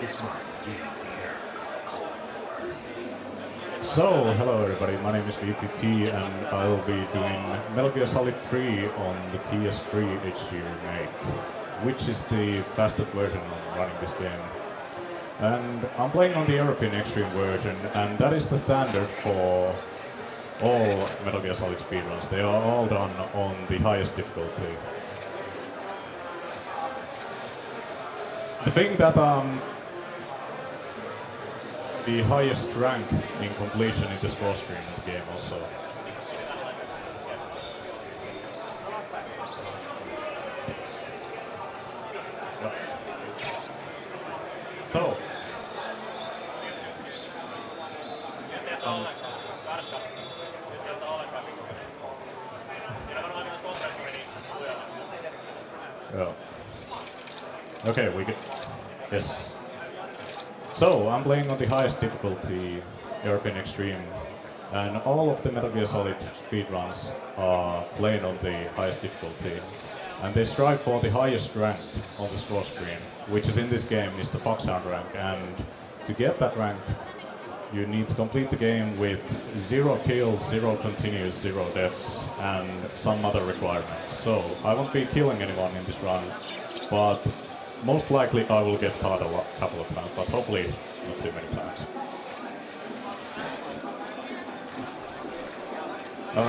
This month, giving the Earth a cold war. So, hello everybody, my name is VPP and I'll be doing Metal Gear Solid 3 on the PS3 HD remake, which is the fastest version of running this game. And I'm playing on the European Extreme version, and that is the standard for all Metal Gear Solid speedruns. They are all done on the highest difficulty. The thing that the highest rank in completion in the score screen of the game also. So, yeah. Okay, we get, yes. So, I'm playing on the highest difficulty, European Extreme, and all of the Metal Gear Solid speedruns are played on the highest difficulty. And they strive for the highest rank on the score screen, which is in this game is the Foxhound rank, and to get that rank, you need to complete the game with 0 kills, 0 continues, 0 deaths, and some other requirements. So, I won't be killing anyone in this run, but most likely I will get caught a couple of times, but hopefully not too many times.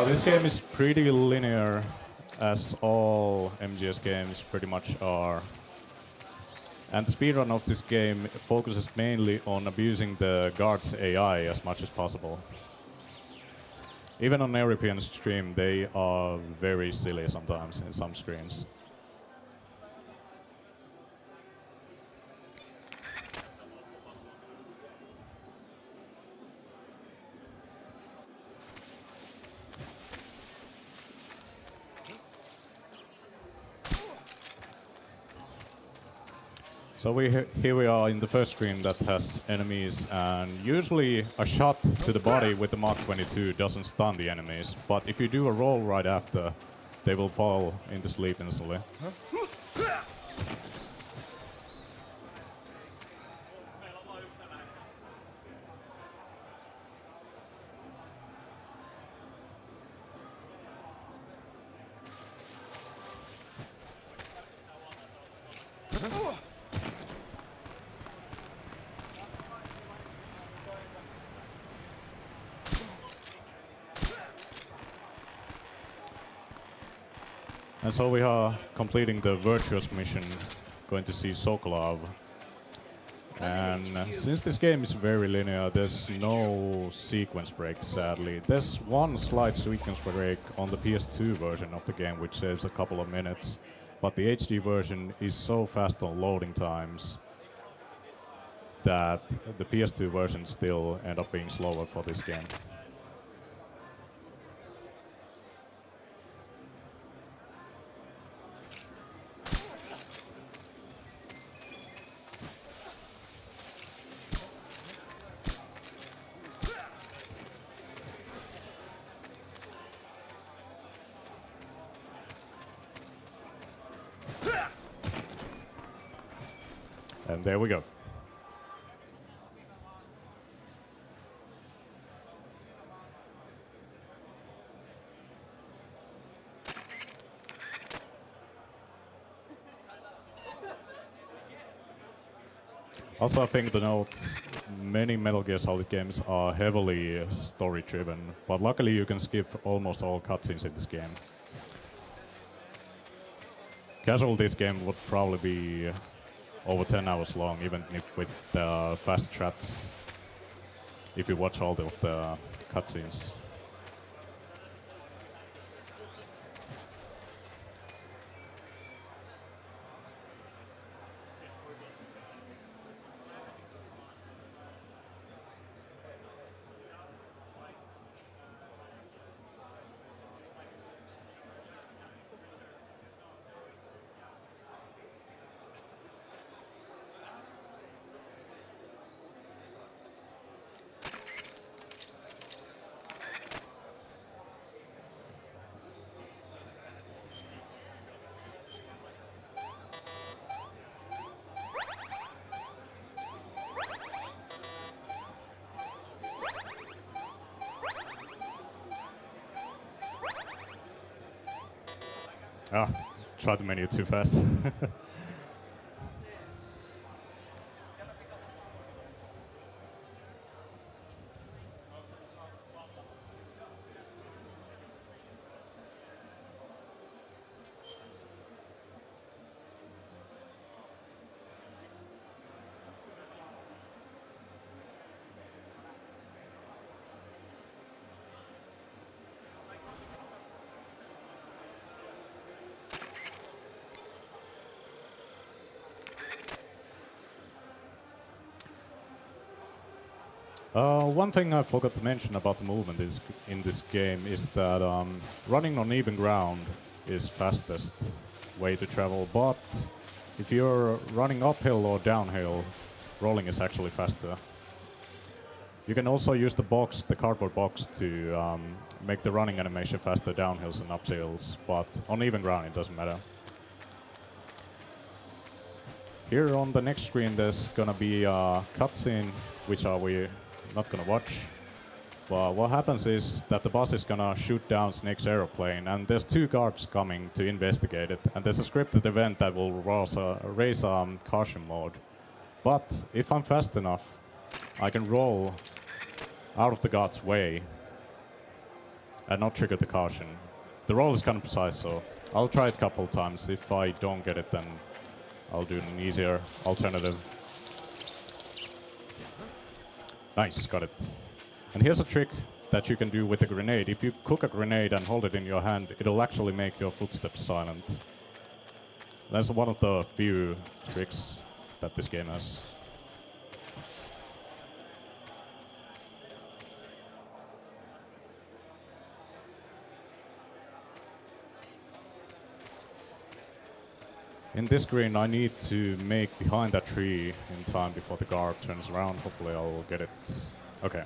This game is pretty linear, as all MGS games pretty much are. And the speedrun of this game focuses mainly on abusing the guard's AI as much as possible. Even on European stream, they are very silly sometimes in some screens. So here we are in the first screen that has enemies, and usually a shot to the body with the Mark 22 doesn't stun the enemies, but if you do a roll right after, they will fall into sleep instantly. And so we are completing the Virtuous mission, going to see Sokolov. And since this game is very linear, there's no sequence break, sadly. There's one slight sequence break on the PS2 version of the game, which saves a couple of minutes. But the HD version is so fast on loading times that the PS2 version still end up being slower for this game. And there we go. Also, I think to note, many Metal Gear Solid games are heavily story-driven, but luckily you can skip almost all cutscenes in this game. Casual this game would probably be over 10 hours long, even if with fast chats, if you watch all of the cutscenes. Ah, tried the menu too fast. One thing I forgot to mention about the movement in this game is that running on even ground is fastest way to travel, but if you're running uphill or downhill, rolling is actually faster. You can also use the box, the cardboard box, to make the running animation faster downhills and uphills, but on even ground it doesn't matter. Here on the next screen there's gonna be a cutscene, which we're not gonna watch. But what happens is that the boss is gonna shoot down Snake's aeroplane, and there's 2 guards coming to investigate it, and there's a scripted event that will raise caution mode. But if I'm fast enough, I can roll out of the guard's way and not trigger the caution. The roll is kind of precise, so I'll try it a couple times. If I don't get it, then I'll do an easier alternative. Nice, got it. And here's a trick that you can do with a grenade. If you cook a grenade and hold it in your hand, it'll actually make your footsteps silent. That's one of the few tricks that this game has. In this screen, I need to make behind that tree in time before the guard turns around. Hopefully I'll get it. Okay.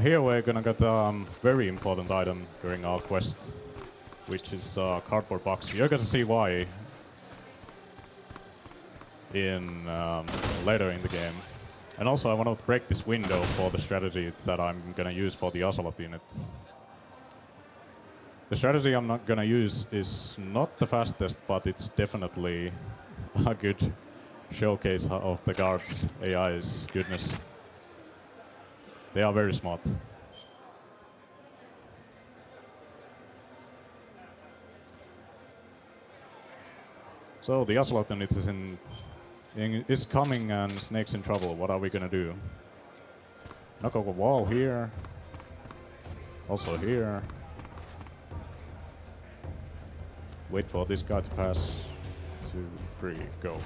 Here we're gonna get a very important item during our quest, which is a cardboard box. You're gonna see why in later in the game. And also I want to break this window for the strategy that I'm gonna use for the Ocelot unit. The strategy I'm not gonna use is not the fastest, but it's definitely a good showcase of the guards' AI's goodness. They are very smart. So the Ocelot unit is coming and Snake's in trouble. What are we gonna do? Knock over a wall here. Also here. Wait for this guy to pass. 2, 3, go.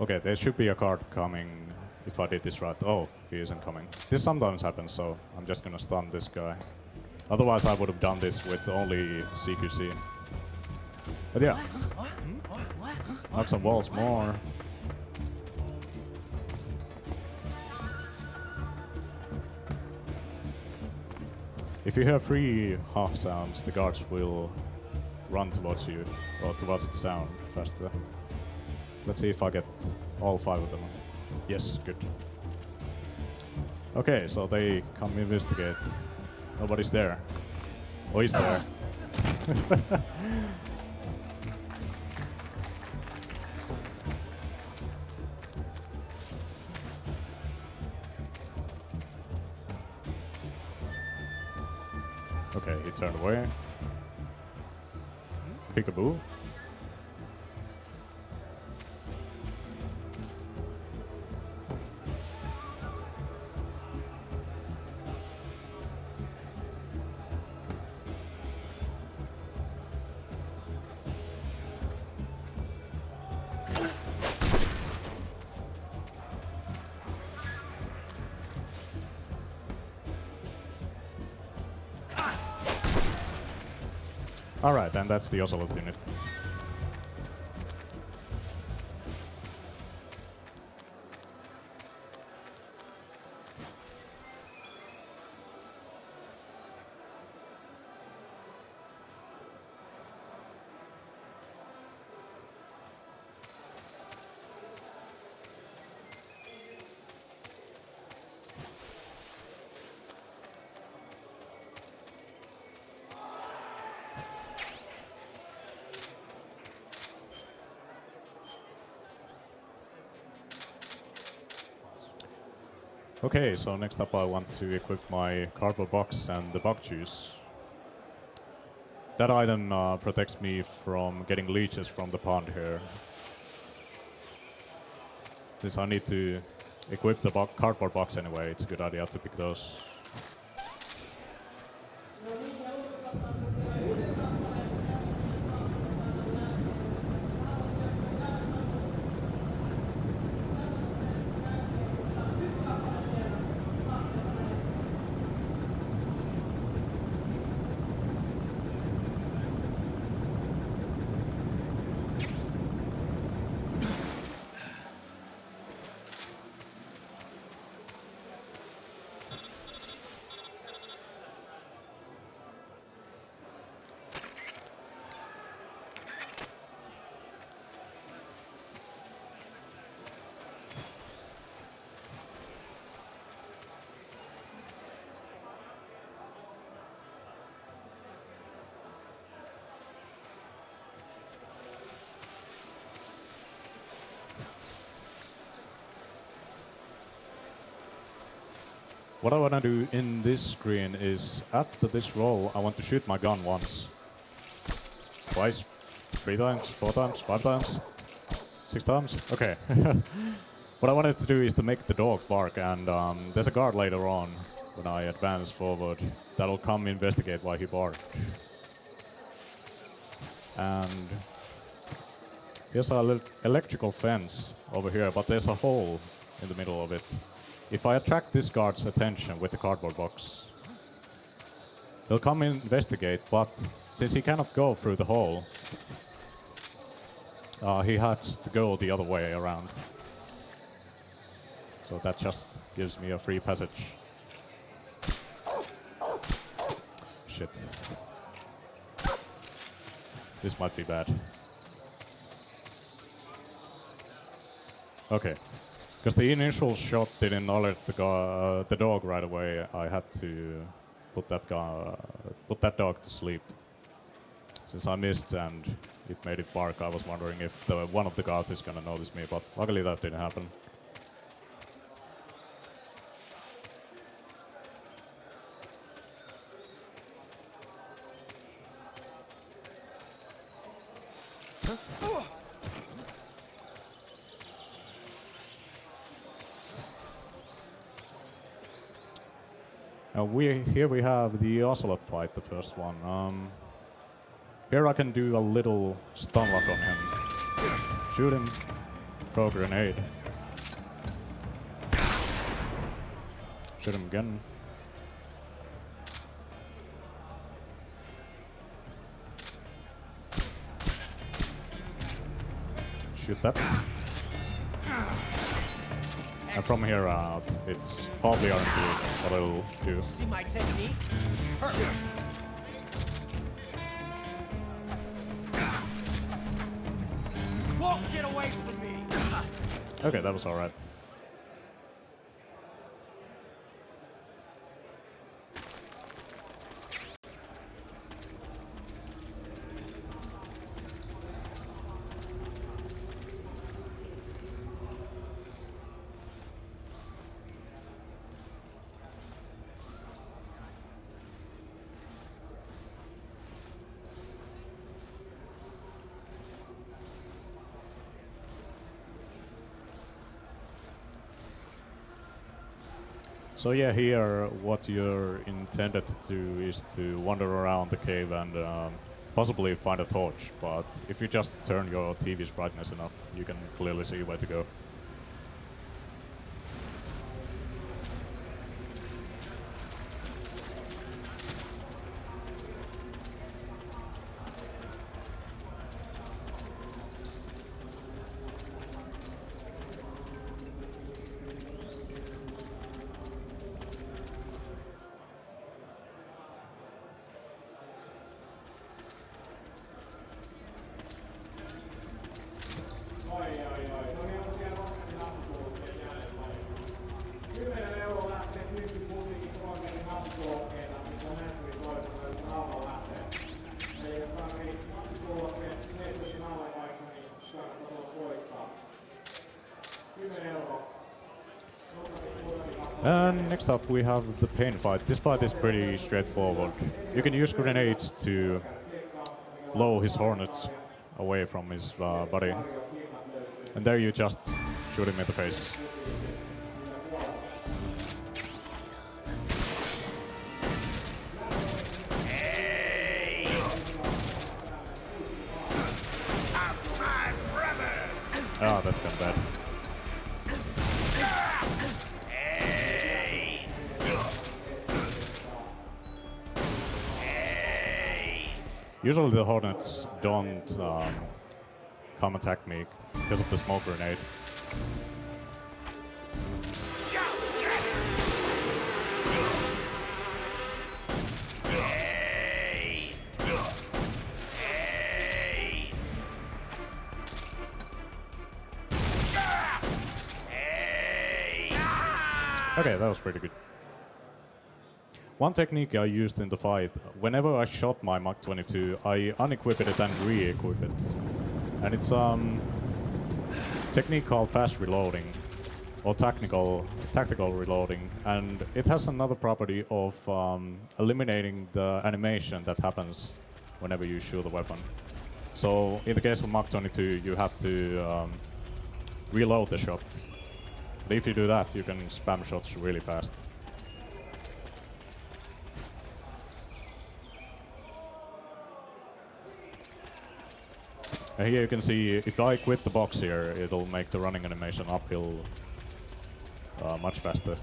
Okay, there should be a card coming if I did this right. Oh, he isn't coming. This sometimes happens, so I'm just gonna stun this guy. Otherwise I would have done this with only CQC. But yeah. Knock some walls more. If you hear 3 half sounds, the guards will run towards you, or towards the sound faster. Let's see if I get all 5 of them. Yes, good. Okay, so they come investigate. Nobody's there. Oh, he's there. Okay, he turned away. Peekaboo. Alright, and that's the Ocelot unit. Okay, so next up I want to equip my cardboard box and the bug juice. That item protects me from getting leeches from the pond here. Since I need to equip the cardboard box anyway, it's a good idea to pick those. What I want to do in this screen is, after this roll, I want to shoot my gun once. Twice, 3 times, 4 times, 5 times, 6 times? Okay. What I wanted to do is to make the dog bark, and there's a guard later on, when I advance forward, that'll come investigate why he barked. And here's a little electrical fence over here, but there's a hole in the middle of it. If I attract this guard's attention with the cardboard box, he'll come investigate, but since he cannot go through the hole, he has to go the other way around. So that just gives me a free passage. Shit. This might be bad. Okay. Because the initial shot didn't alert the dog right away, I had to put that dog to sleep. Since I missed and it made it bark, I was wondering if one of the guards is gonna notice me, but luckily that didn't happen. Here we have the Ocelot fight, the first one. Here I can do a little stun lock on him. Shoot him, throw a grenade. Shoot him again. Shoot that. And from here out, it's partly RNG what I'll do. See my technique? Perfect. Won't get away from me. Okay, that was alright. So yeah, here what you're intended to do is to wander around the cave and possibly find a torch, but if you just turn your TV's brightness enough, you can clearly see where to go. And next up we have the pain fight. This fight is pretty straightforward. You can use grenades to blow his hornets away from his body. And there you just shoot him in the face. Ah, that's kind of bad. Usually the hornets don't come attack me because of the smoke grenade. Okay, that was pretty good. One technique I used in the fight, whenever I shot my Mach 22, I unequipped it and re-equipped it. And it's technique called fast reloading, or tactical reloading, and it has another property of eliminating the animation that happens whenever you shoot a weapon. So in the case of Mach 22, you have to reload the shot. But if you do that, you can spam shots really fast. And here you can see, if I quit the box here, it'll make the running animation uphill much faster.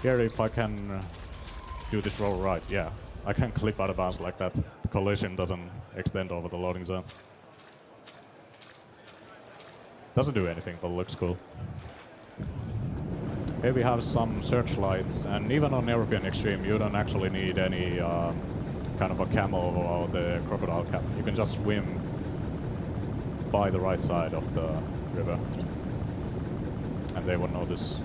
Here, if I can do this roll right, yeah, I can clip out of bounds like that. The collision doesn't extend over the loading zone. Doesn't do anything, but looks cool. Here we have some searchlights, and even on European Extreme, you don't actually need any kind of a camo or the crocodile cap. You can just swim by the right side of the river, and they won't notice.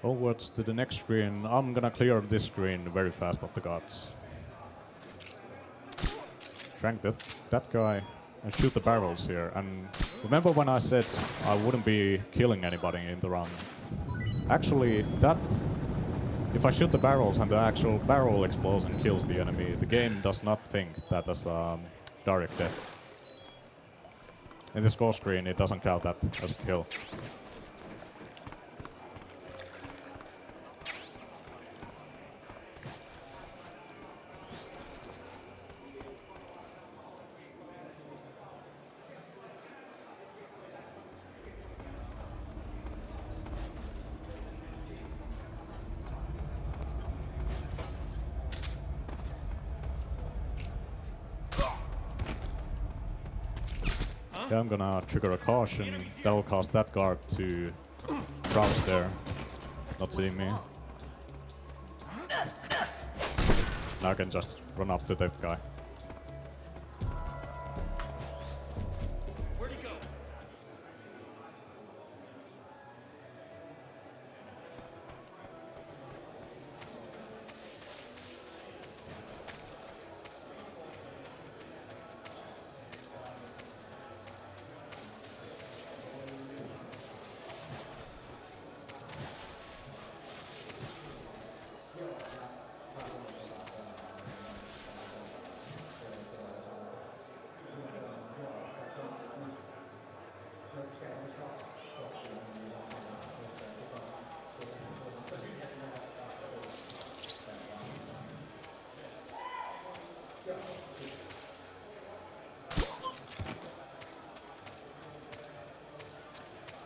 Onwards to the next screen. I'm gonna clear this screen very fast of the gods. Trank that guy and shoot the barrels here. And remember when I said I wouldn't be killing anybody in the run? Actually, if I shoot the barrels and the actual barrel explosion kills the enemy, the game does not think that as direct death. In the score screen, it doesn't count that as a kill. Yeah, I'm gonna trigger a caution. That'll cause that guard to crouch there, not seeing me. Now I can just run up to that guy. Where'd he go?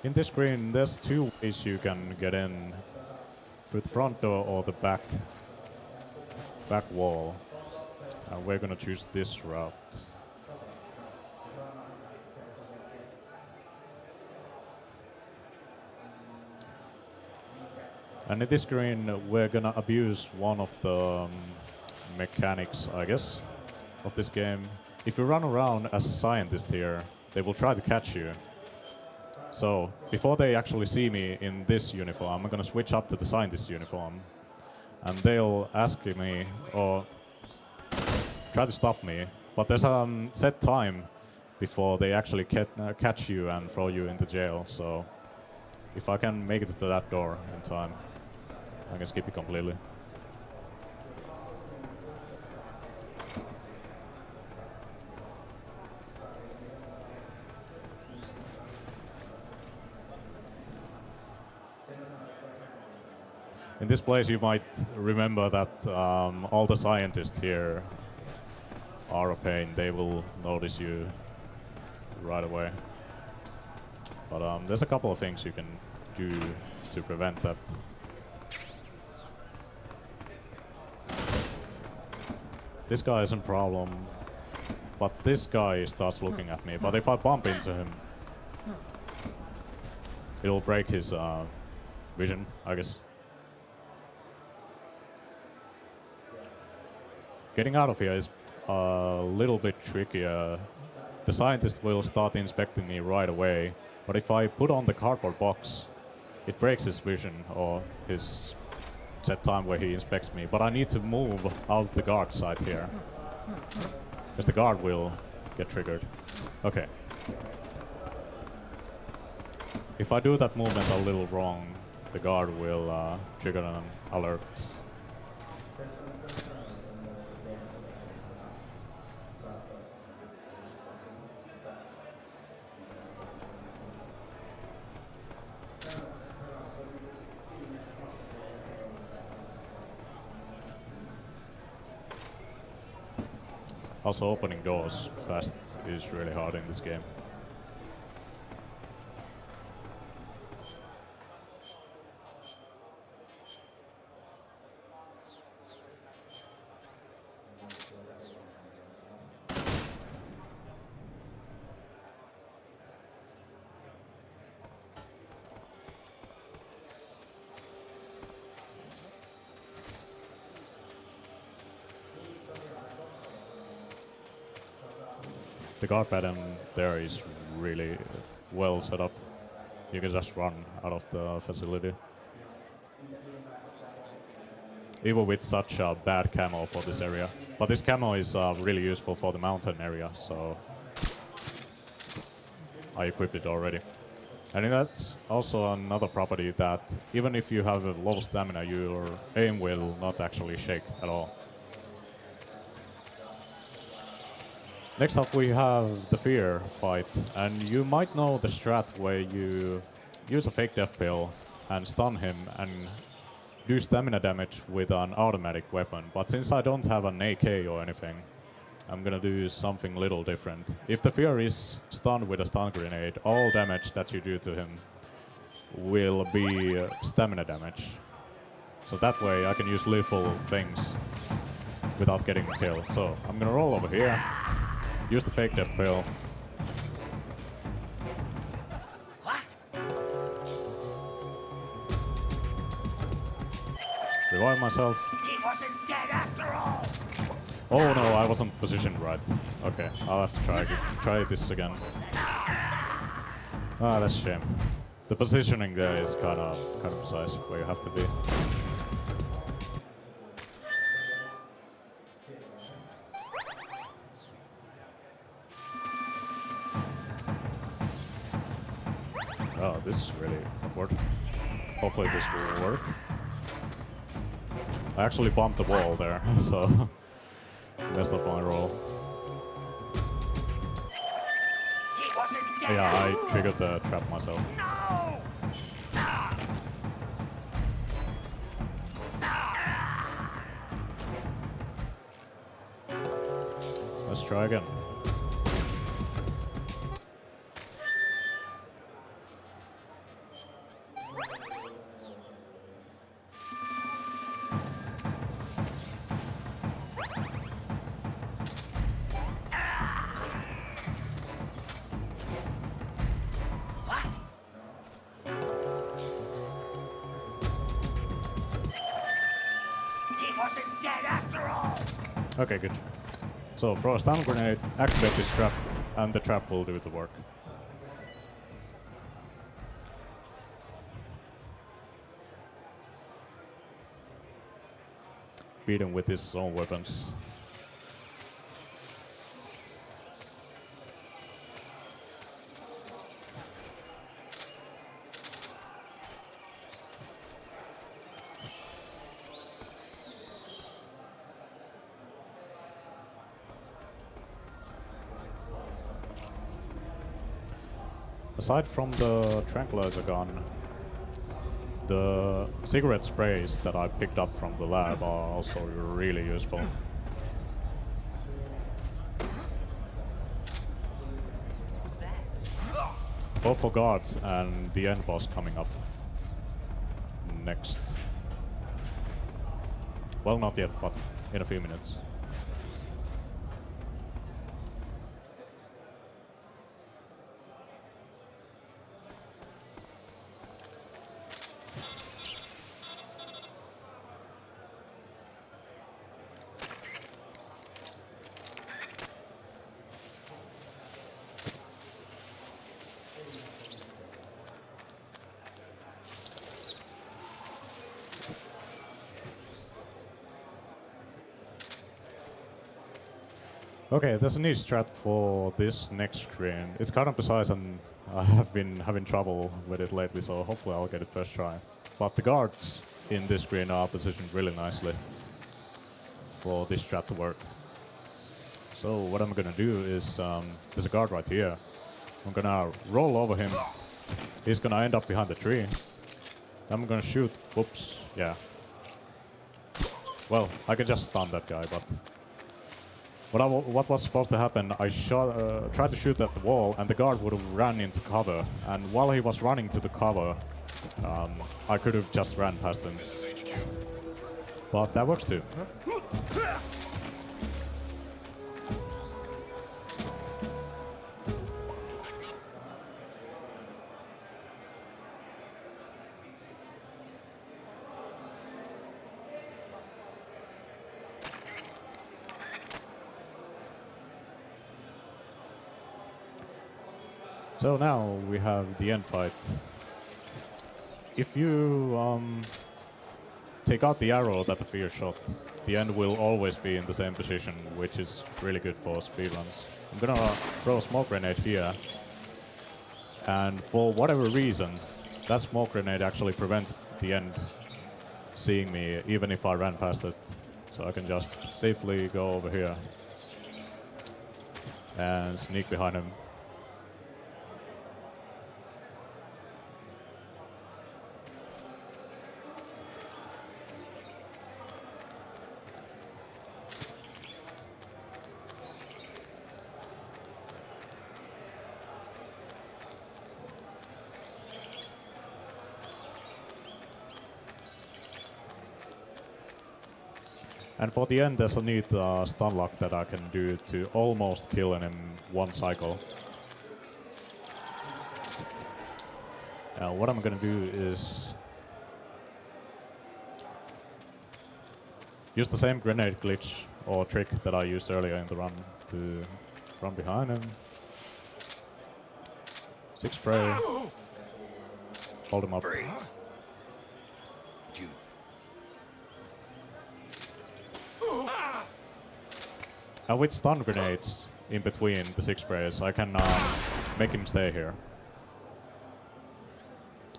In this screen, there's two ways you can get in, through the front door or the back wall. And we're gonna choose this route. And in this screen, we're gonna abuse one of the mechanics, I guess, of this game. If you run around as a scientist here, they will try to catch you. So, before they actually see me in this uniform, I'm gonna switch up to the scientist uniform. And they'll ask me, or try to stop me. But there's a set time before they actually catch you and throw you into jail. So, if I can make it to that door in time, I can skip it completely. In this place, you might remember that all the scientists here are a pain. They will notice you right away. But there's a couple of things you can do to prevent that. This guy isn't a problem, but this guy starts looking at me. But if I bump into him, it'll break his vision, I guess. Getting out of here is a little bit trickier. The scientist will start inspecting me right away, but if I put on the cardboard box, it breaks his vision or his set time where he inspects me. But I need to move out the guard side here, because the guard will get triggered. Okay. If I do that movement a little wrong, the guard will trigger an alert. Also, opening doors fast is really hard in this game. The guard pattern there is really well set up. You can just run out of the facility. Even with such a bad camo for this area. But this camo is really useful for the mountain area, so I equipped it already. And that's also another property that even if you have a low stamina, your aim will not actually shake at all. Next up we have the fear fight, and you might know the strat where you use a fake death pill and stun him and do stamina damage with an automatic weapon. But since I don't have an AK or anything, I'm gonna do something little different. If the fear is stunned with a stun grenade, all damage that you do to him will be stamina damage. So that way I can use lethal things without getting killed. So I'm gonna roll over here. Use the fake death pill. Revive myself. He wasn't dead after all. Oh no, I wasn't positioned right. Okay, I'll have to try this again. Ah, that's a shame. The positioning there is kind of precise where you have to be. Oh, this is really awkward. Hopefully this will work. I actually bumped the wall there, so messed up my roll. He wasn't dead. Yeah, I triggered the trap myself. No. Let's try again. What? He wasn't dead after all. Okay, good. So throw a stun grenade, activate this trap, and the trap will do the work. Beat him with his own weapons. Aside from the tranquilizer gun, the cigarette sprays that I picked up from the lab are also really useful. What's that? Both for guards and the end boss coming up next. Well, not yet, but in a few minutes. Okay, there's a new strat for this next screen. It's kind of precise and I have been having trouble with it lately, so hopefully I'll get it first try. But the guards in this screen are positioned really nicely for this strat to work. So what I'm gonna do is, there's a guard right here. I'm gonna roll over him. He's gonna end up behind the tree. I'm gonna shoot. Whoops, yeah. Well, I can just stun that guy, but what was supposed to happen, I tried to shoot at the wall and the guard would have run into cover. And while he was running to the cover, I could have just ran past him. This is HQ. But that works too. So now we have the end fight. If you take out the arrow that the fear shot, the end will always be in the same position, which is really good for speedruns. I'm gonna throw a smoke grenade here, and for whatever reason, that smoke grenade actually prevents the end seeing me, even if I ran past it. So I can just safely go over here and sneak behind him. And for the end, there's a neat stun lock that I can do to almost kill him in one cycle. What I'm gonna do is use the same grenade glitch or trick that I used earlier in the run to run behind him. 6 spray. Hold him up. Freeze. You. And with stun grenades in between the 6 sprays, I can make him stay here.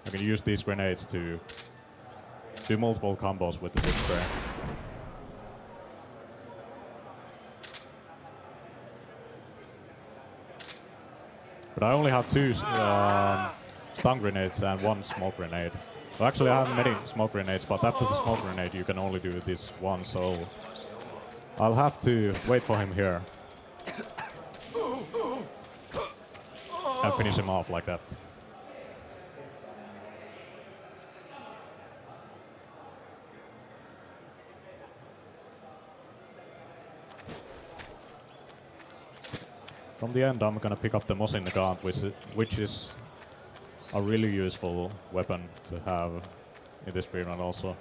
I can use these grenades to do multiple combos with the 6 spray. But I only have 2 stun grenades and 1 smoke grenade. Well, actually I have many smoke grenades, but after the smoke grenade you can only do this one, so I'll have to wait for him here. And finish him off like that. From the end, I'm gonna pick up the Mosin Nagant, which is a really useful weapon to have in this speedrun also.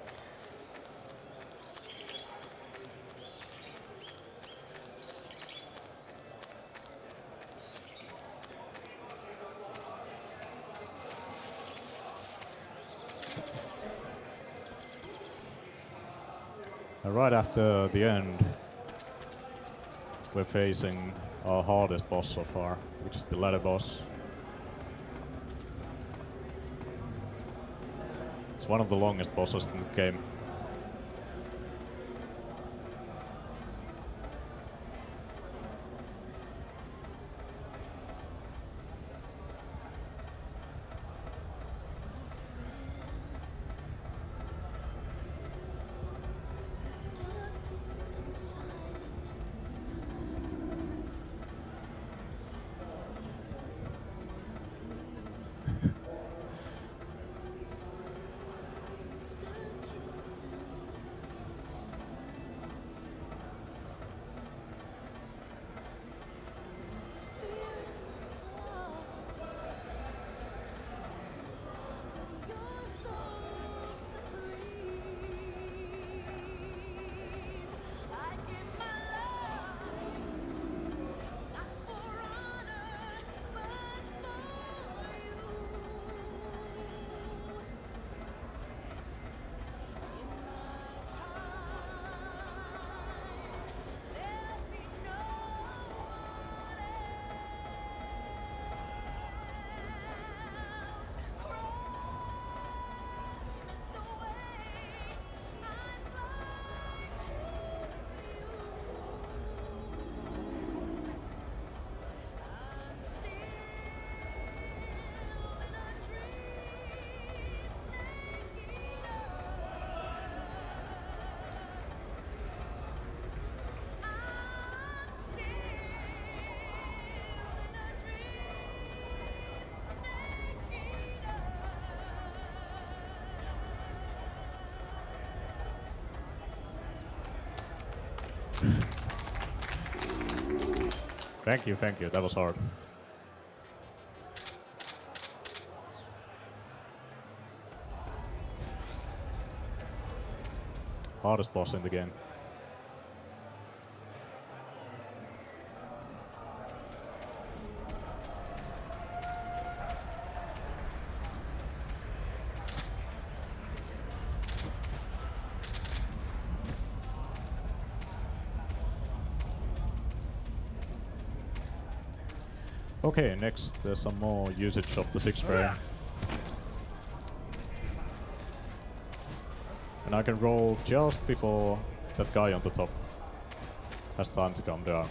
And right after the end, we're facing our hardest boss so far, which is the ladder boss. It's one of the longest bosses in the game. Thank you, that was hard. Hardest boss in the game. Okay, next there's some more usage of the 6 spray. And I can roll just before that guy on the top has time to come down.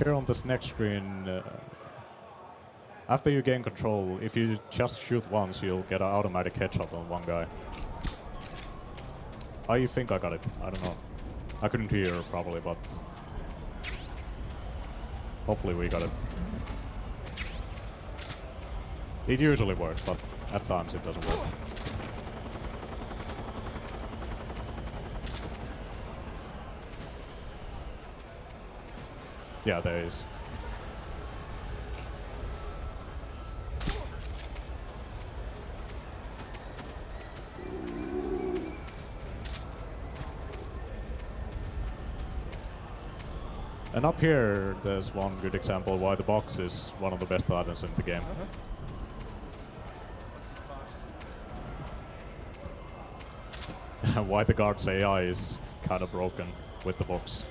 Here on this next screen, after you gain control, if you just shoot once, you'll get an automatic headshot on one guy. I think I got it. I don't know. I couldn't hear probably, but hopefully we got it. It usually works, but at times it doesn't work. Yeah, there is. And up here, there's one good example why the box is one of the best items in the game. What's this box? Why the guard's AI is kind of broken with the box.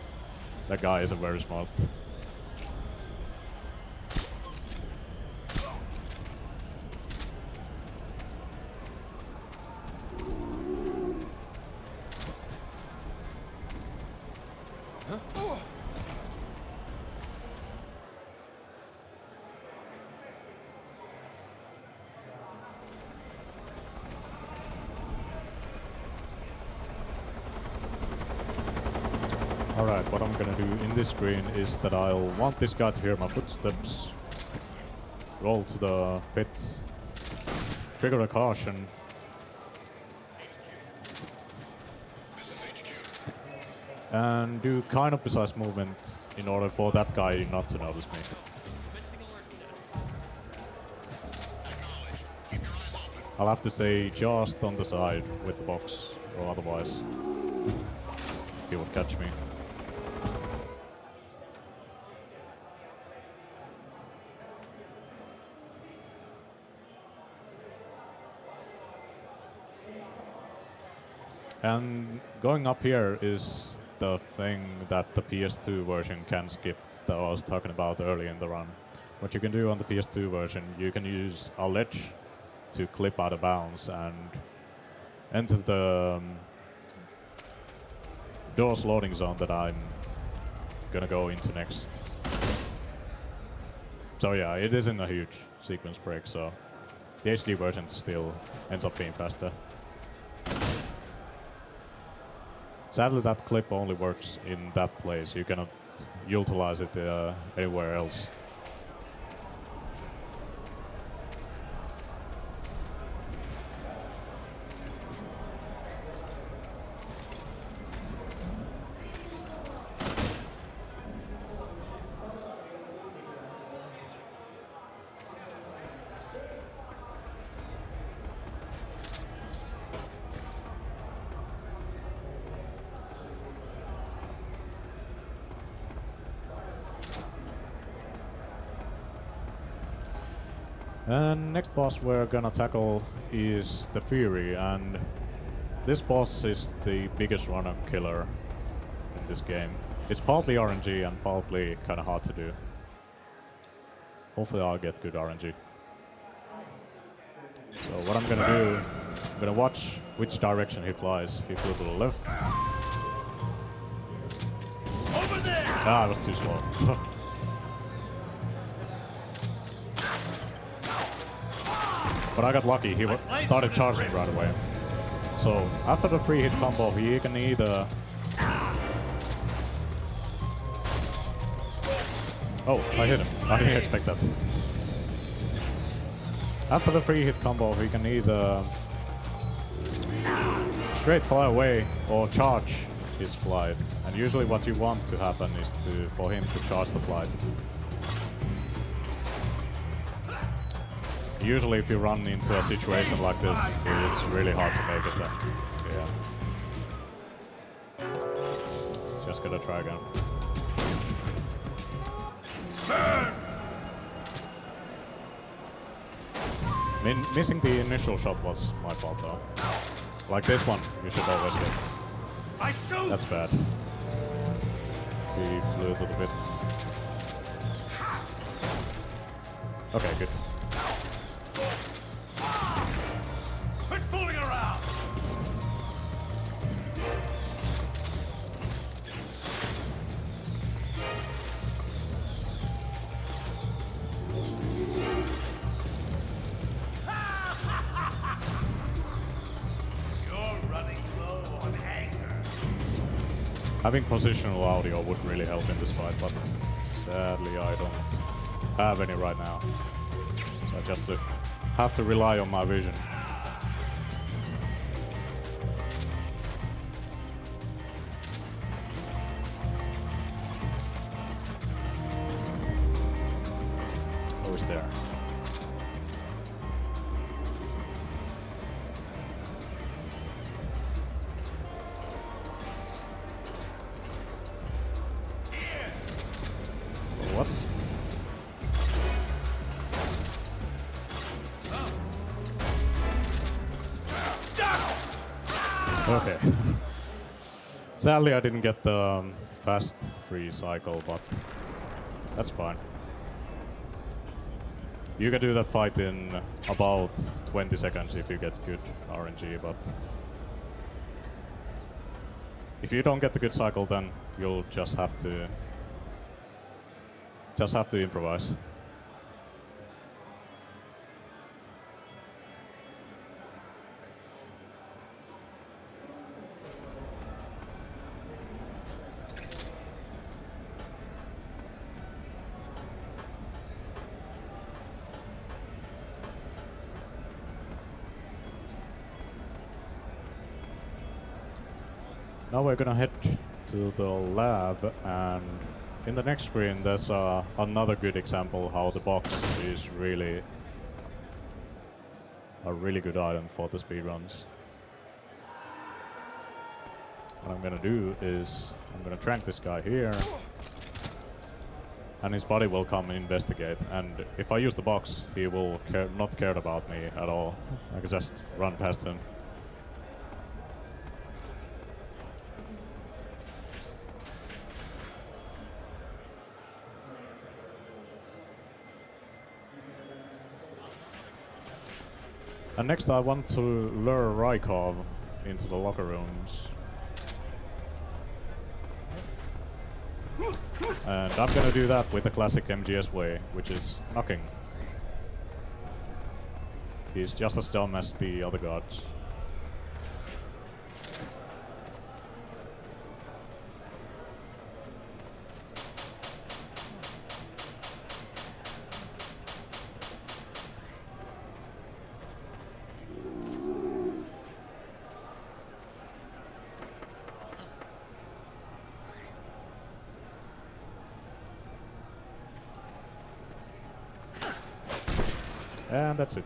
That guy isn't very smart. Alright, what I'm gonna do in this screen is that I'll want this guy to hear my footsteps, roll to the pit, trigger a caution, and do kind of precise movement in order for that guy not to notice me. Mixing alert status. I'll have to stay just on the side with the box, or otherwise he would catch me. And going up here is the thing that the PS2 version can skip that I was talking about earlier in the run. What you can do on the PS2 version, you can use a ledge to clip out of bounds and enter the doors loading zone that I'm gonna go into next. So yeah, it isn't a huge sequence break, so the HD version still ends up being faster. Sadly, that clip only works in that place. You cannot utilize it anywhere else. And next boss we're gonna tackle is the Fury, and this boss is the biggest run-up killer in this game. It's partly RNG and partly kinda hard to do. Hopefully I'll get good RNG. So what I'm gonna do, I'm gonna watch which direction he flies. He flew to the left. Over there! Ah, I was too slow. But I got lucky, he started charging right away. So, after the 3-hit combo, he can either... Oh, I hit him. I didn't expect that. After the 3-hit combo, he can either straight fly away or charge his flight. And usually what you want to happen is for him to charge the flight. Usually if you run into a situation like this, it's really hard to make it then. Yeah. Just gotta try again. Missing the initial shot was my fault though. Like this one, you should always hit. I shoot! That's bad. He flew to the bit. Okay, good. Quit fooling around! You're running low on anger. Having positional audio would really help in this fight, but sadly I don't have any right now. So I just have to rely on my vision. Oh, it's there. Okay. Sadly, I didn't get the fast free cycle, but that's fine. You can do that fight in about 20 seconds if you get good RNG, but if you don't get the good cycle, then you'll just have to improvise. Now we're gonna head to the lab, and in the next screen there's another good example how the box is really a really good item for the speedruns. What I'm gonna do is I'm gonna trank this guy here, and his body will come and investigate, and if I use the box he will not care about me at all. I can just run past him. And next I want to lure Rykov into the locker rooms. And I'm gonna do that with the classic MGS way, which is knocking. He's just as dumb as the other gods. And that's it.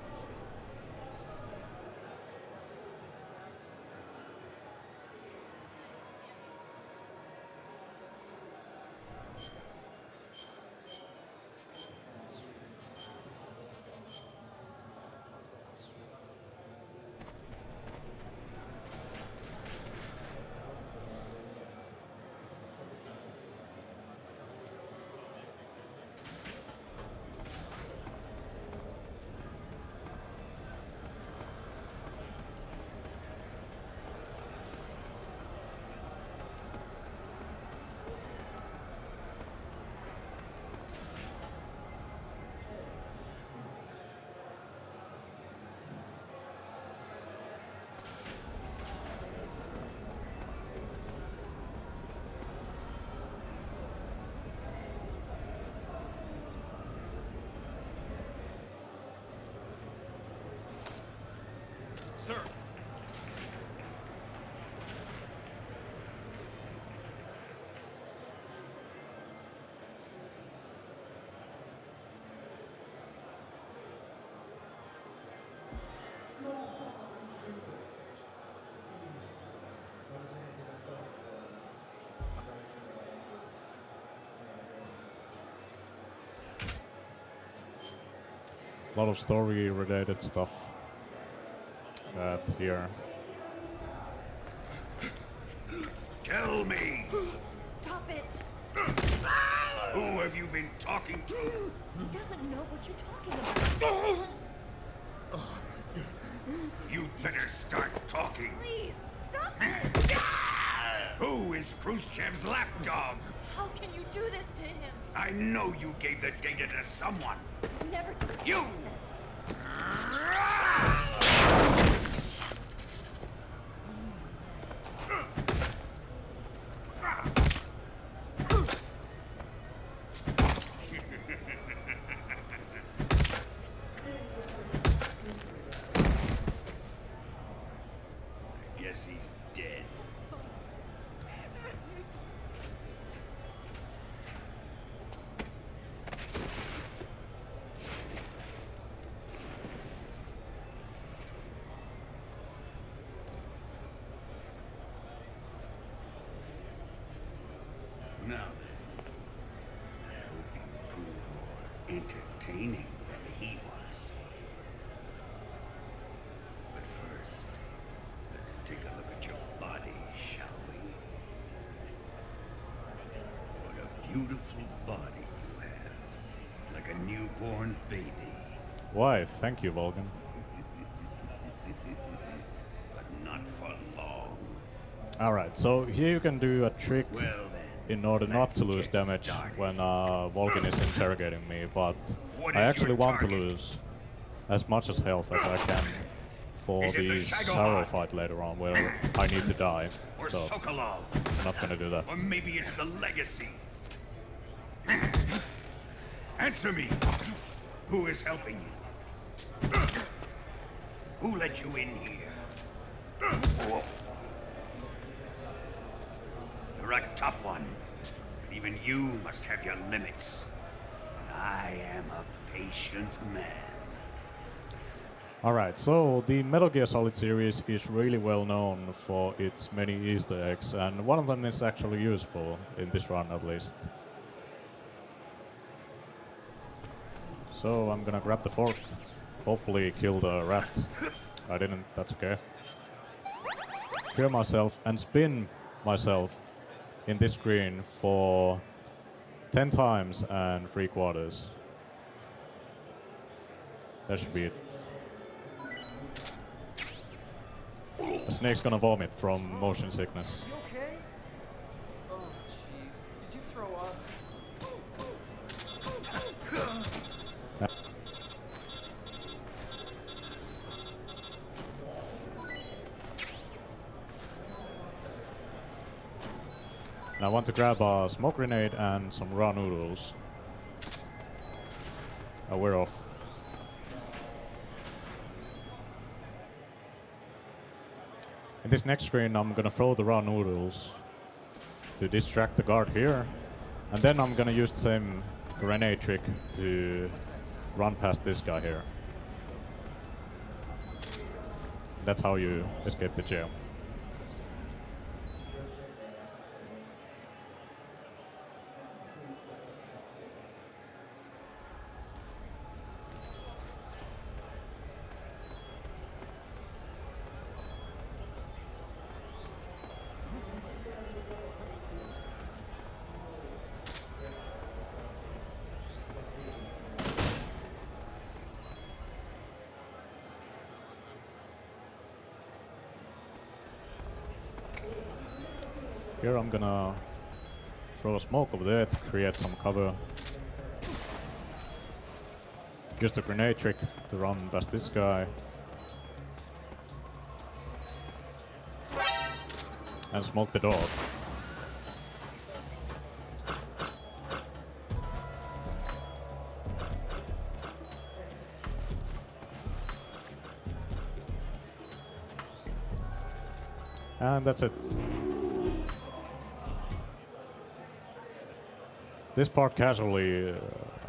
Sir. A lot of story related stuff here. Tell me, Stop it! who have you been talking to? He doesn't know what you're talking about. You'd better start talking. Please, stop this! Who is Khrushchev's lapdog? How can you do this to him? I know you gave the data to someone. Never do that. You! I guess he's dead. Now then, I hope you prove more entertaining than he was. But first, let's take a look at your beautiful body you have. Like a newborn baby. Why, thank you, Vulcan. But not for long. Alright, so here you can do a trick Well then. in order not let's to lose get damage started. when Vulcan is interrogating me, but What I is actually your want to target? lose as much as health as I can for Is it the the Shagohod? Sorrow fight later on where I need to die. Or So Sokolov? I'm not gonna do that. Or maybe it's the Legacy? Answer me! Who is helping you? Who let you in here? You're a tough one. Even you must have your limits. I am a patient man. Alright, so the Metal Gear Solid series is really well known for its many Easter eggs, and one of them is actually useful, in this run at least. So I'm gonna grab the fork, hopefully kill the rat. I didn't, that's okay. Clear myself and spin myself in this screen for 10 times and 3/4. That should be it. The snake's gonna vomit from motion sickness. You okay? Oh, jeez. Did you throw up? And I want to grab a smoke grenade and some raw noodles. We're off. In this next screen, I'm gonna throw the raw noodles to distract the guard here, and then I'm gonna use the same grenade trick to run past this guy here. That's how you escape the jail. Here I'm gonna throw a smoke over there to create some cover. Use the grenade trick to run past this guy. And smoke the dog. And that's it. This part casually,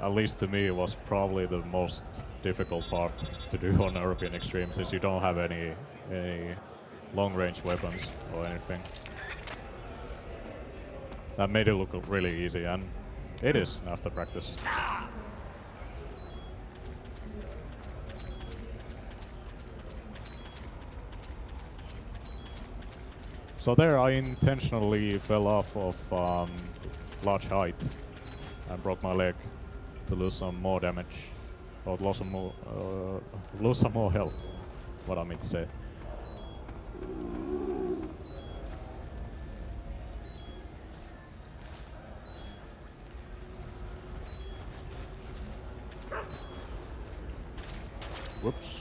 at least to me, was probably the most difficult part to do on European Extreme, since you don't have any long-range weapons or anything. That made it look really easy, and it is after practice. So there I intentionally fell off of large height and broke my leg to lose some more damage, or lose some more health, what I mean to say. Whoops.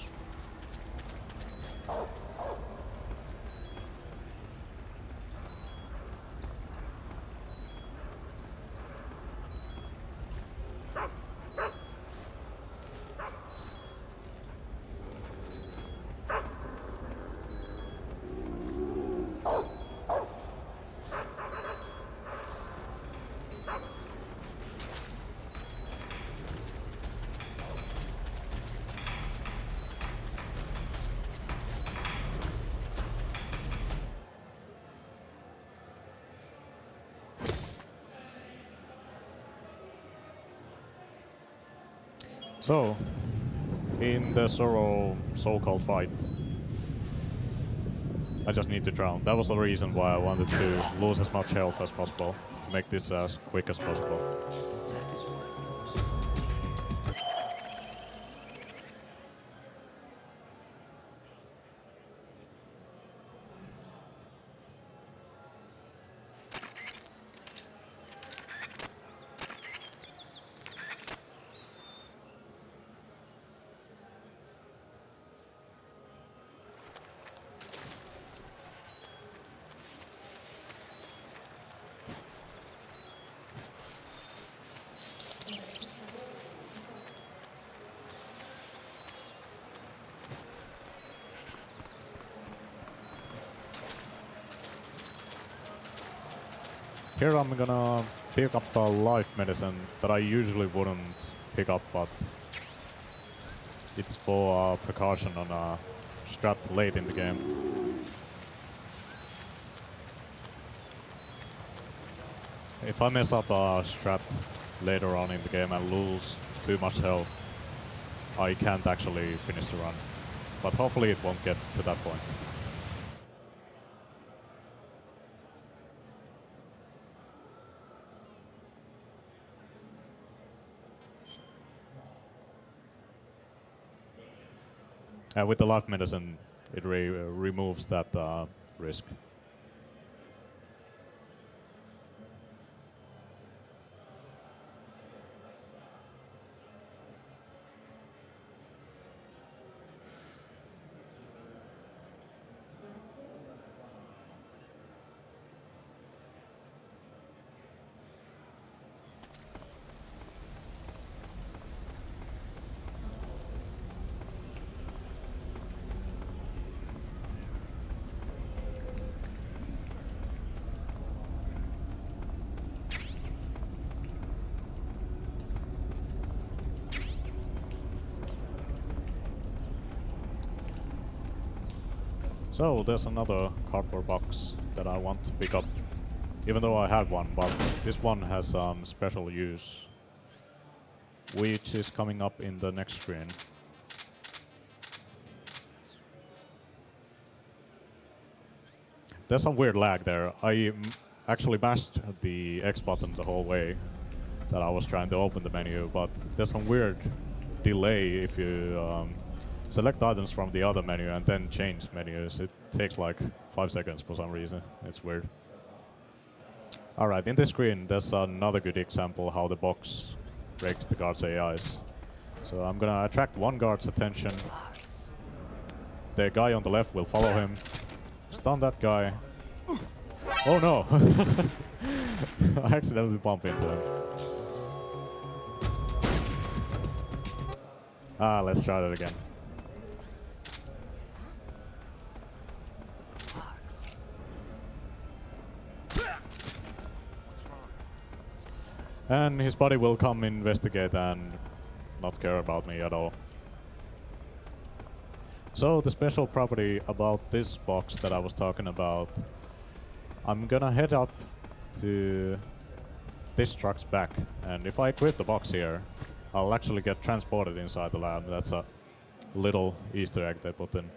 So, in the Zorro so-called fight, I just need to drown. That was the reason why I wanted to lose as much health as possible. to make this as quick as possible. Here I'm gonna pick up a life medicine that I usually wouldn't pick up, but it's for precaution on a strat late in the game. If I mess up a strat later on in the game and lose too much health, I can't actually finish the run. But hopefully it won't get to that point. With the life medicine, it removes that risk. So there's another cardboard box that I want to pick up, even though I had one, but this one has some special use, which is coming up in the next screen. There's some weird lag there. I actually mashed the X button the whole way that I was trying to open the menu, but there's some weird delay if you select items from the other menu and then change menus. It takes like 5 seconds for some reason. It's weird. Alright, in this screen there's another good example how the box breaks the guard's AIs. So I'm gonna attract one guard's attention. The guy on the left will follow him. Stun that guy. Oh no! I accidentally bumped into him. Let's try that again. And his buddy will come investigate and not care about me at all. So the special property about this box that I was talking about, I'm gonna head up to this truck's back, and if I equip the box here, I'll actually get transported inside the lab. That's a little Easter egg they put in.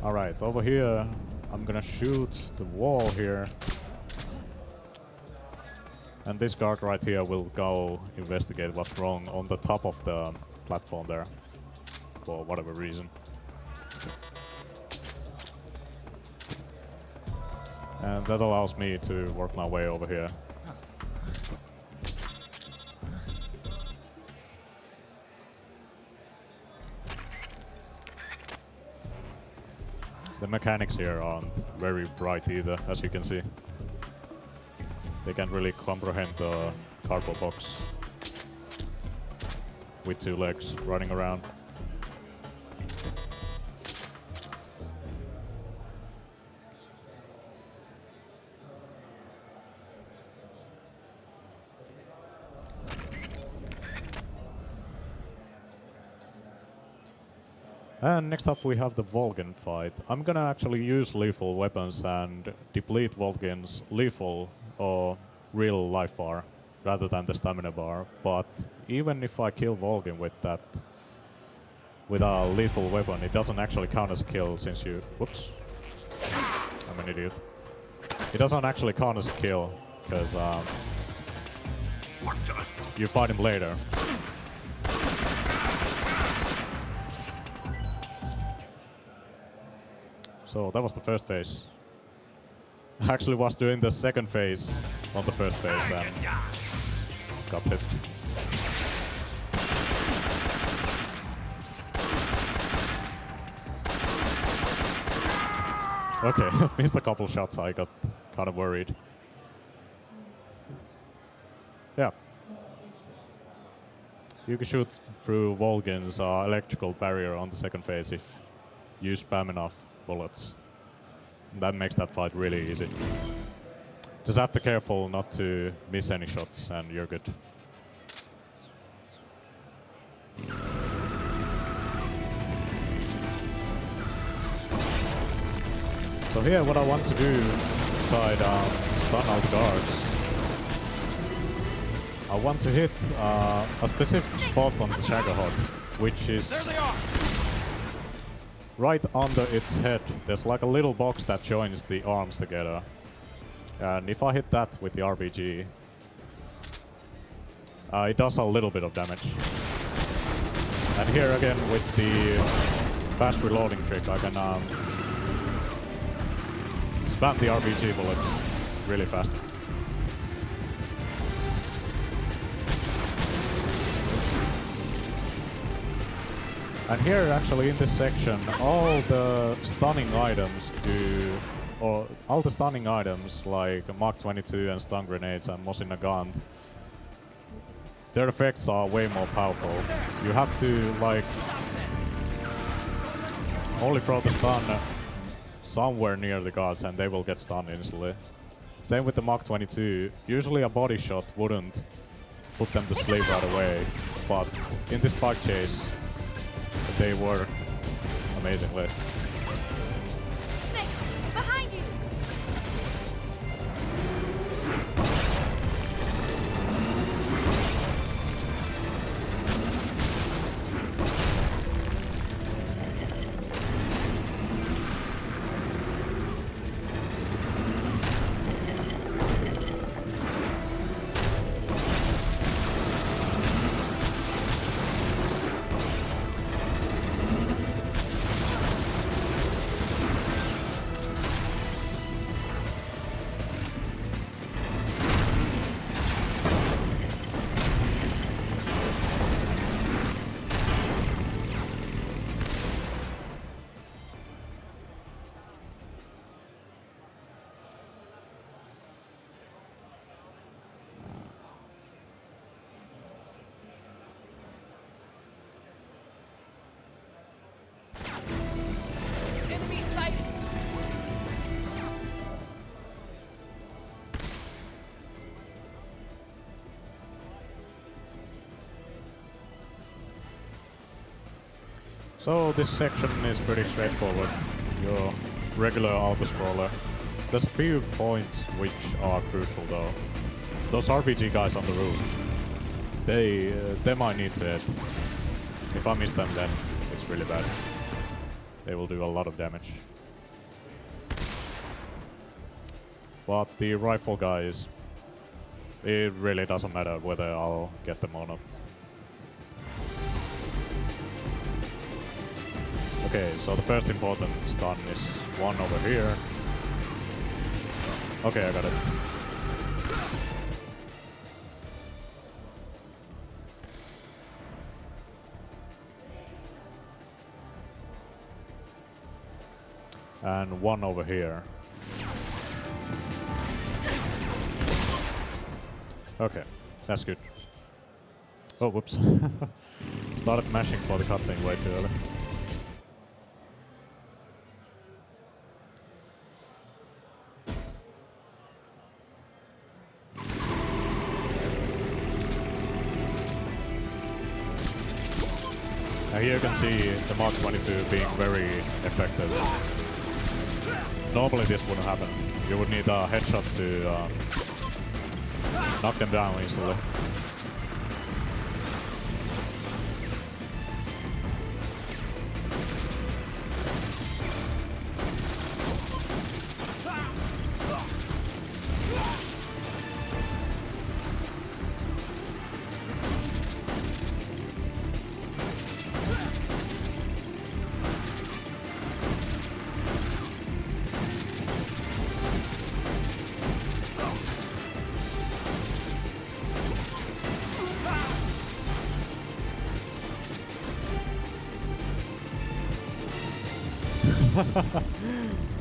Alright, over here, I'm gonna shoot the wall here. And this guard right here will go investigate what's wrong on the top of the platform there. For whatever reason. And that allows me to work my way over here. The mechanics here aren't very bright either, as you can see. They can't really comprehend the cardboard box with 2 legs running around. And next up we have the Volgin fight. I'm gonna actually use lethal weapons and deplete Volgin's lethal or real life bar. rather than the stamina bar. But even if I kill Volgin with that, with a lethal weapon, it doesn't actually count as a kill since you... Whoops. I'm an idiot. It doesn't actually count as a kill, because you fight him later. So that was the first phase. I actually was doing the second phase on the first phase and got hit. Okay, missed a couple shots, I got kind of worried. Yeah. You can shoot through Volgin's electrical barrier on the second phase if you spam enough bullets. That makes that fight really easy. Just have to be careful not to miss any shots and you're good. So here what I want to do inside stun out guards, I want to hit a specific spot on the Shagahog, which is right under its head. There's like a little box that joins the arms together. And if I hit that with the RPG, it does a little bit of damage. And here again with the fast reloading trick, I can spam the RPG bullets really fast. And here actually in this section, all the stunning items do, or all the stunning items like Mark 22 and stun grenades and Mosin Nagant, their effects are way more powerful. You have to like only throw the stun somewhere near the guards and they will get stunned instantly. Same with the Mark 22. Usually a body shot wouldn't put them to sleep right away, but in this bug chase, they work amazingly. Behind you! Enemy sighted! So this section is pretty straightforward. Your regular auto-scroller. There's a few points which are crucial though. Those RPG guys on the roof, they might need to hit. If I miss them then it's really bad. They will do a lot of damage. But the rifle guys, it really doesn't matter whether I'll get them or not. Okay, so the first important stun is one over here. Okay, I got it. And one over here. Okay, that's good. Oh, whoops. Started mashing for the cutscene way too early. Now here you can see the Mark 22 being very effective. Normally this wouldn't happen. You would need a headshot knock them down easily.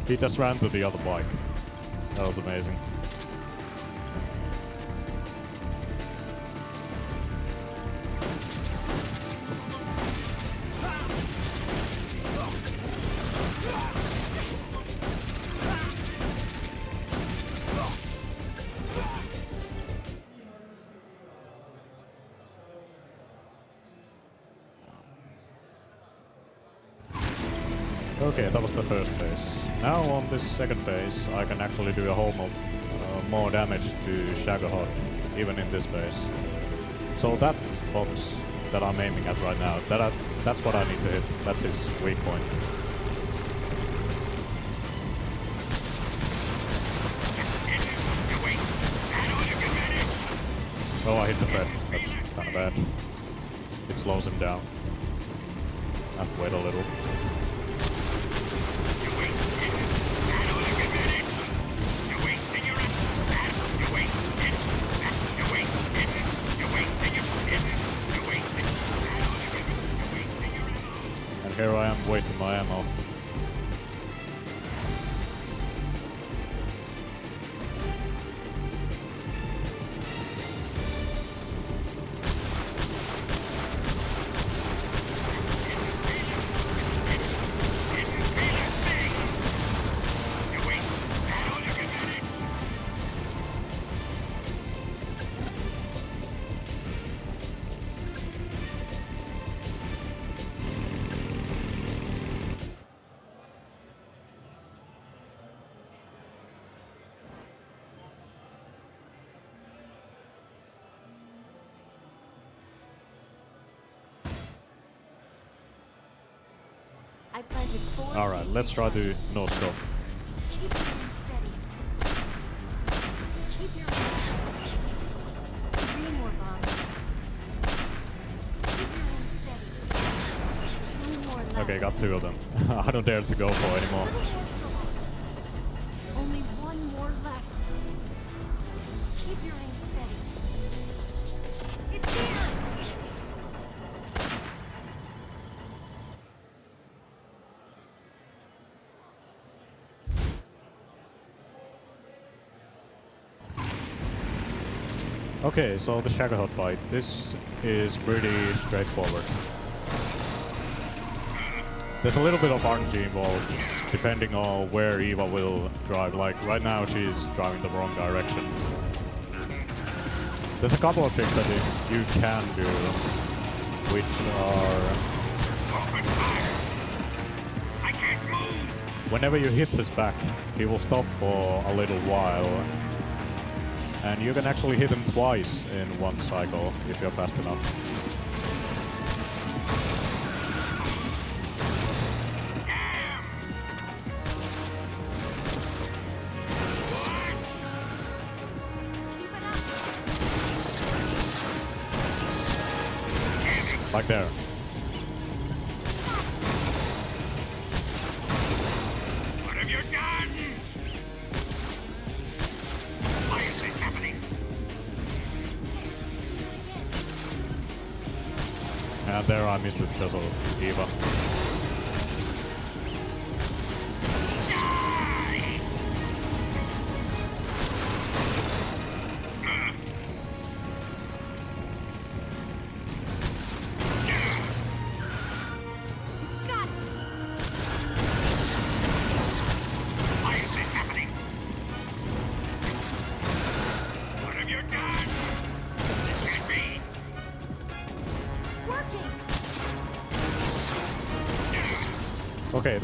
He just ran to the other bike. That was amazing. Okay, that was the first phase. Now on this second phase, I can actually do a whole lot more damage to Shagahod, even in this phase. So that box that I'm aiming at right now, that's what I need to hit. That's his weak point. Oh, I hit the thread. That's kind of bad. It slows him down. I have to wait a little. And here I am wasting my ammo. I planted 4 Alright, seeds let's try in to Texas. no scope. Keep your aim steady. Keep your aim steady. 3 more bombs. Keep your aim steady. 2 more left. Okay, got 2 of them. I don't dare to go for anymore. Little more to the left. Only 1 more left. Keep your aim steady. It's here! Okay, so the Shagahod fight. This is pretty straightforward. There's a little bit of RNG involved, depending on where Eva will drive. Like, right now she's driving the wrong direction. There's a couple of tricks that you can do, which are... Whenever you hit his back, he will stop for a little while. And you can actually hit him twice in one cycle if you're fast enough. Like there. What have you done? Why is this happening? And there I missed it because of Eva. Got it! Why is this happening? What have you done? This can't be. Working! Okay,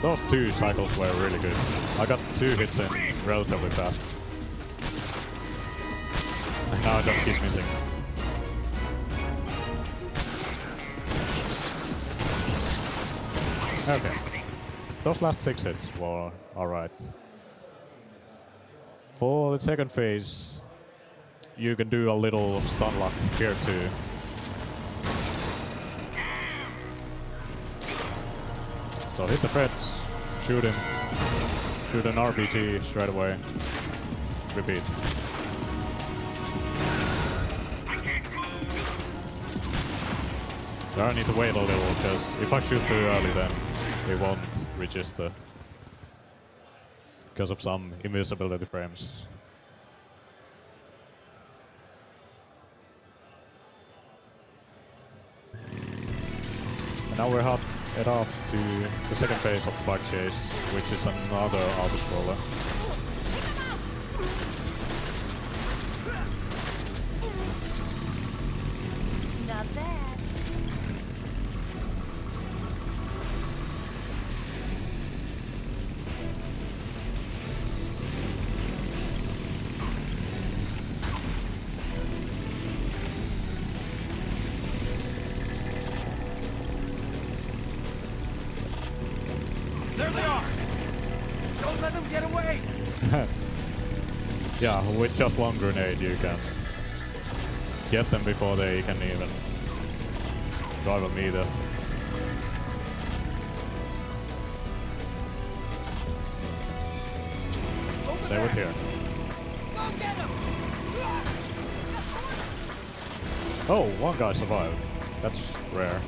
those 2 cycles were really good. I got 2 hits in relatively fast. Now I just keep missing. Okay. Those last 6 hits were alright. For the second phase, you can do a little stun lock here too. So hit the threads, shoot him, shoot an RPG straight away, repeat. There I need to wait a little, because if I shoot too early then they won't register. Because of some invisibility frames. And now we're head off to the second phase of the bug chase, which is another auto-scroller. Not bad. There they are! Don't let them get away! Yeah, with just one grenade you can get them before they can even drive a meter. Same with here. Go get them! Oh, one guy survived. That's rare.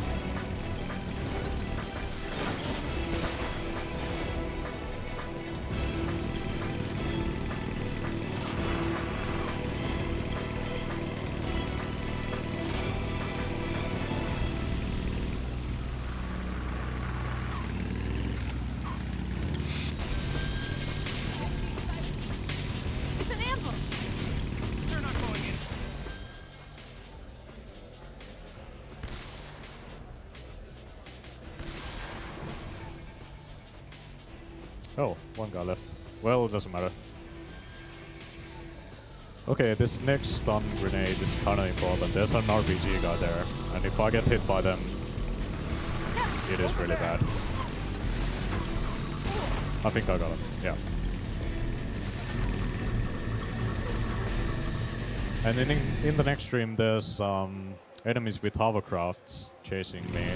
It's an ambush. They're not going in. Oh, one guy left. Well, it doesn't matter. Okay, this next stun grenade is kinda important. There's an RPG guy there, and if I get hit by them, it is really bad. I think I got it, yeah. And in the next stream, there's enemies with hovercrafts chasing me.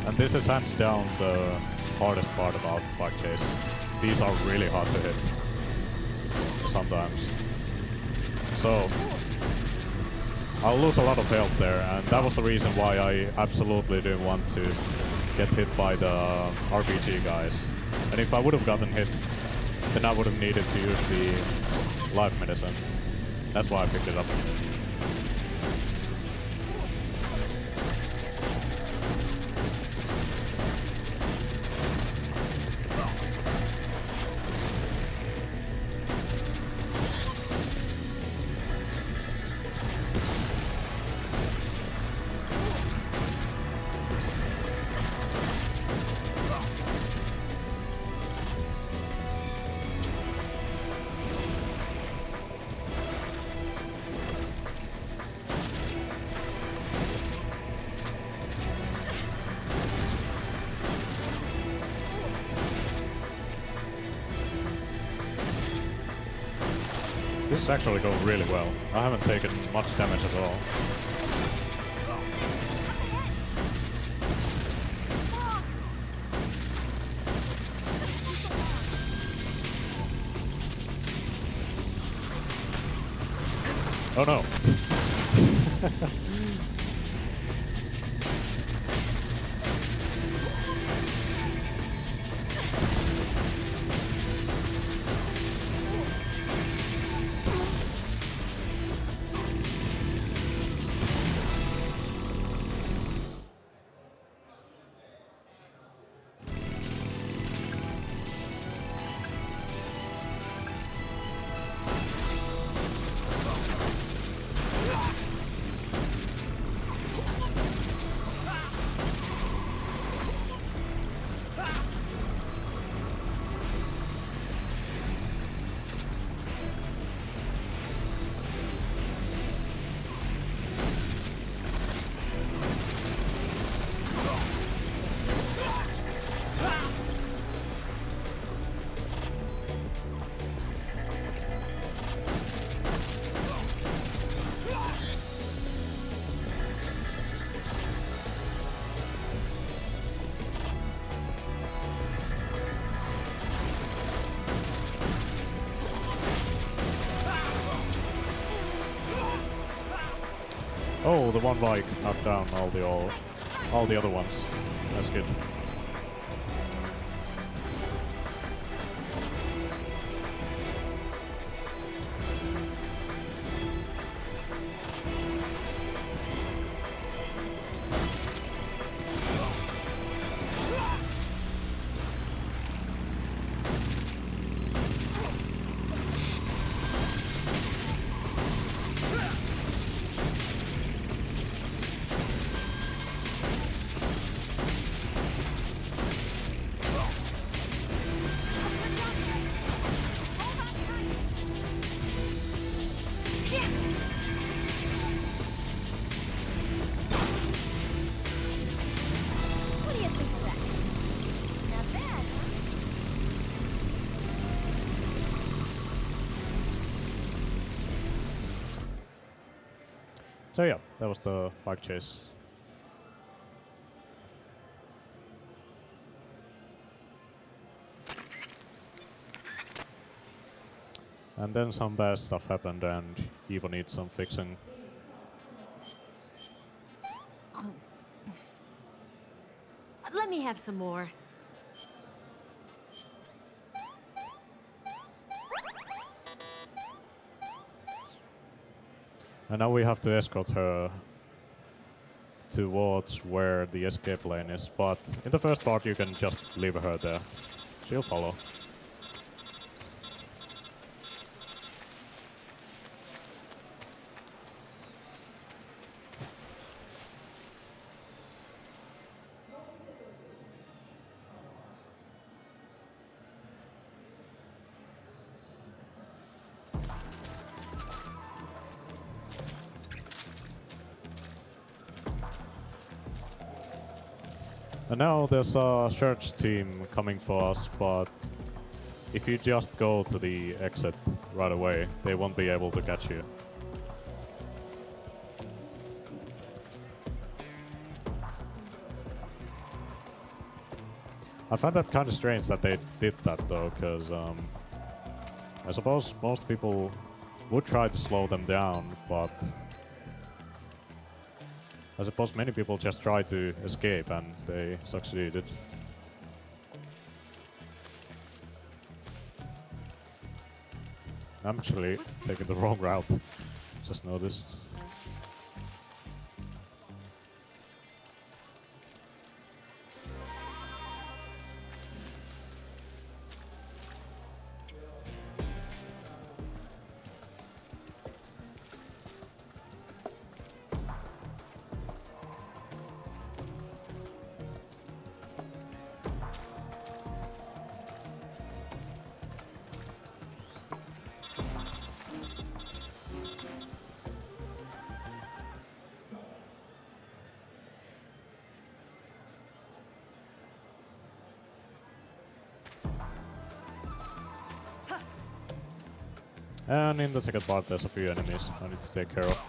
And this is hands down the hardest part about bug chase. These are really hard to hit sometimes. So I'll lose a lot of health there, and that was the reason why I absolutely didn't want to get hit by the RPG guys. And if I would have gotten hit, then I would have needed to use the life medicine. That's why I picked it up. This is actually going really well. I haven't taken much damage at all. Oh no! Oh, the one bike knocked down all the other ones. That's good. What do you think of that? Not bad, huh? So yeah, that was the bike chase. And then some bad stuff happened and Evo needs some fixing. Let me have some more. And now we have to escort her towards where the escape lane is, but in the first part you can just leave her there. She'll follow. And now there's a search team coming for us, but if you just go to the exit right away, they won't be able to catch you. I find that kind of strange that they did that though, because I suppose most people would try to slow them down, but I suppose many people just try to escape and they succeeded. I'm actually taking the wrong route. Just noticed. And in the second part there's a few enemies I need to take care of.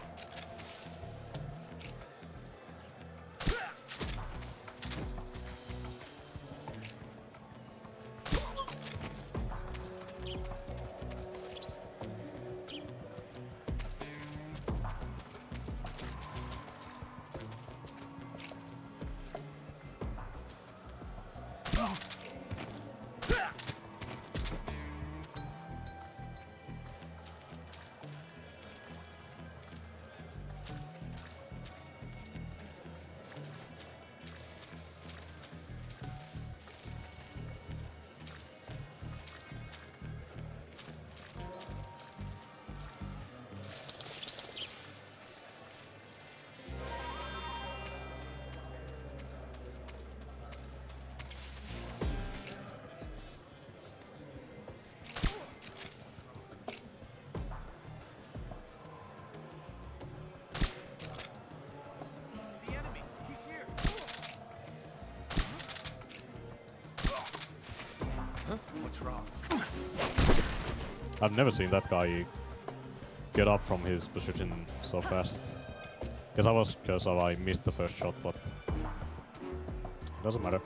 The enemy! He's here! Huh? What's wrong? I've never seen that guy get up from his position so fast. Because I missed the first shot, but doesn't matter.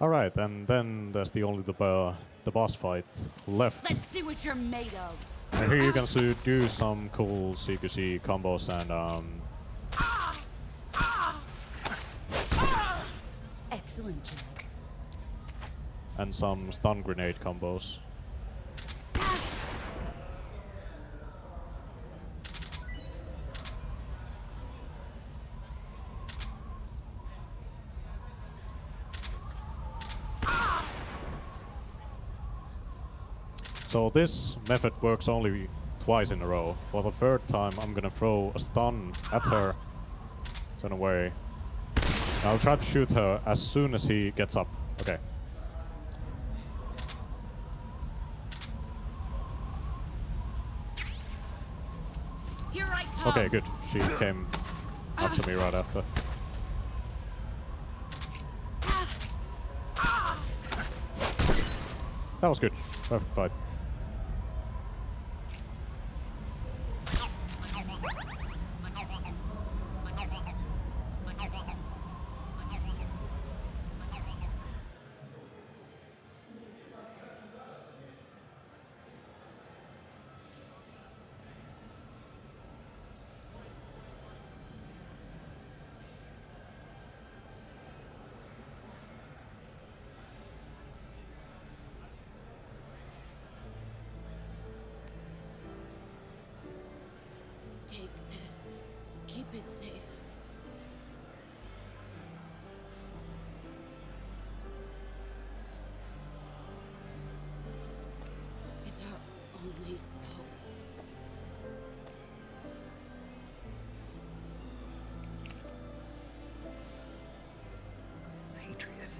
Alright, and then there's the boss fight left. Let's see what you're made of. And here you can do some cool CQC combos and Excellent, Jack. and some stun grenade combos. So this method works only twice in a row. For the third time, I'm gonna throw a stun at her. So in a way, I'll try to shoot her as soon as he gets up. Okay. Here I come. Okay, good. She came up to me right after. That was good. Perfect fight. Take this. Keep it safe. It's our only hope. Patriot.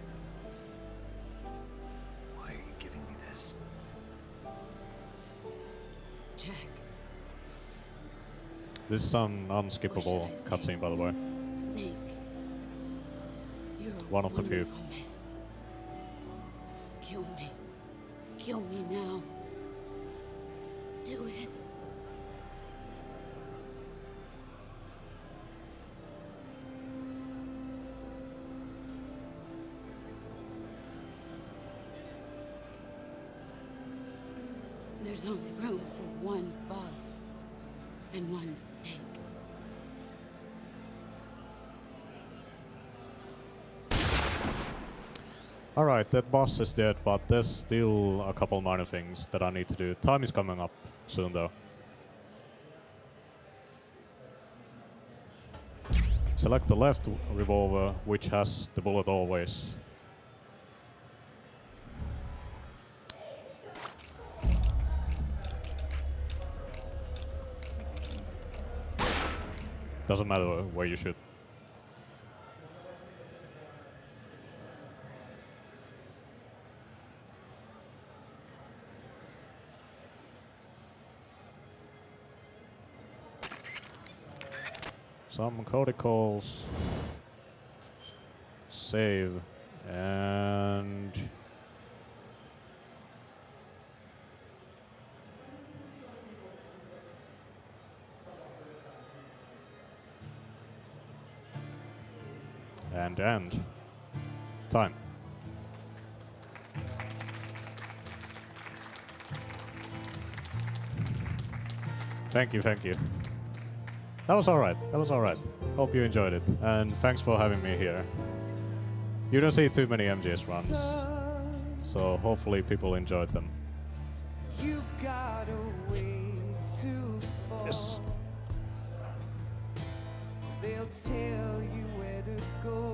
Why are you giving me this? Jack. This is an unskippable cutscene, by the way. Snake. You're a One of the few. wonderful man. Kill me. Kill me now. Do it. There's only room for one boss and one snake. Alright, that boss is dead, but there's still a couple minor things that I need to do. Time is coming up soon though. Select the left revolver, which has the bullet always. Doesn't matter where you shoot. Some Cody calls. Save. And... and end. Time. Thank you, thank you. That was alright, that was alright. Hope you enjoyed it, and thanks for having me here. You don't see too many MGS runs, so hopefully people enjoyed them. You've got a way to fall. Yes. They'll tell you where to go.